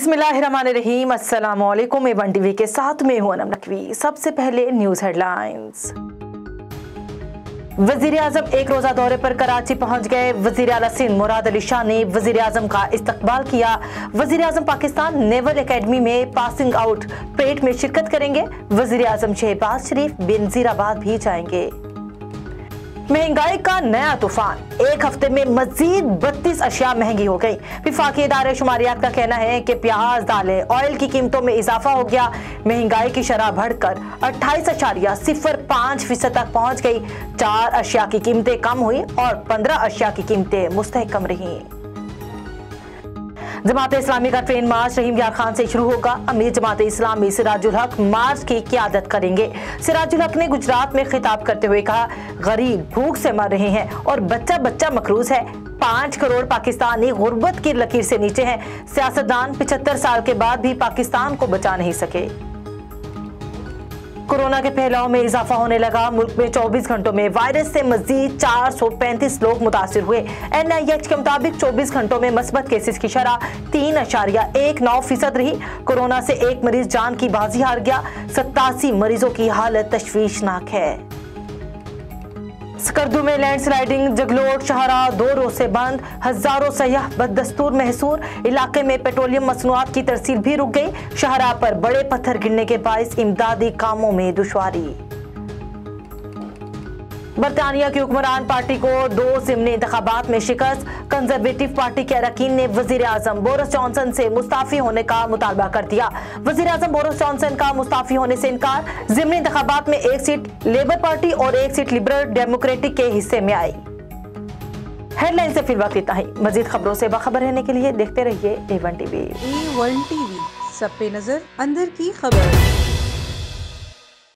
बिस्मिल्लाहिर्रहमानिर्रहीम। अस्सलामुअलैकुम। A1 TV के साथ में हूं अनम नकवी। सबसे पहले न्यूज हेडलाइंस। वजीर आजम एक रोजा दौरे पर कराची पहुंच गए। वजीर आला सिंध मुराद अली शाह ने वजीर आजम का इस्तकबाल किया। वजीर आजम पाकिस्तान नेवल एकेडमी में पासिंग आउट परेड में शिरकत करेंगे। वजीर आजम शहबाज शरीफ बेनजीराबाद भी जाएंगे। महंगाई का नया तूफान, एक हफ्ते में मजीद 32 अशिया महंगी हो गई। विफाकी इदारे शुमारियात का कहना है कि प्याज, दालें, ऑयल की कीमतों में इजाफा हो गया। महंगाई की शरह बढ़कर 28.05% तक पहुंच गई। 4 अशिया की कीमतें कम हुई और 15 अशिया की कीमतें मुस्तहकम रहीं। जमात इस्लामी का ट्रेन मार्च रहीम यार खान से शुरू होगा। अमीर जमात इस्लामी सिराजुल हक मार्च की क़ियादत करेंगे। सिराजुल हक ने गुजरात में खिताब करते हुए कहा, गरीब भूख से मर रहे हैं और बच्चा बच्चा मकरूज है। 5 करोड़ पाकिस्तानी गुर्बत की लकीर से नीचे हैं। सियासतदान 75 साल के बाद भी पाकिस्तान को बचा नहीं सके। कोरोना के फैलाव में इजाफा होने लगा। मुल्क में 24 घंटों में वायरस से मजीद 435 लोग मुतासिर हुए। NIH के मुताबिक 24 घंटों में मस्बत केसेस की शरह 3.19% रही। कोरोना से एक मरीज जान की बाजी हार गया। 87 मरीजों की हालत तशवीशनाक है। स्कर्दू में लैंडस्लाइडिंग, जगलोट शाहराह 2 रोज से बंद। हजारों सयाह बददस्तूर महसूर। इलाके में पेट्रोलियम मसनूआत की तरसील भी रुक गई। शाहराह पर बड़े पत्थर गिरने के बाइस इमदादी कामों में दुश्वारी। बरतानिया की हुक्मरान पार्टी को 2 ज़िमनी इंतखाबात में शिकस्त। कंजर्वेटिव पार्टी के अरकान ने वजीर आजम बोरिस जॉनसन से मुस्ताफी होने का मुतालबा कर दिया। वजीर आजम बोरिस जॉनसन का मुस्ताफी होने से इनकार। ज़िमनी इंतखाबात में 1 सीट लेबर पार्टी और 1 सीट लिबरल डेमोक्रेटिक के हिस्से में आई। हेडलाइन से फिर वक्त इतना ही। मजीद खबरों से बाखबर रहने के लिए देखते रहिए A1 टीवी। A1 टीवी, सब पे नजर, अंदर की खबर।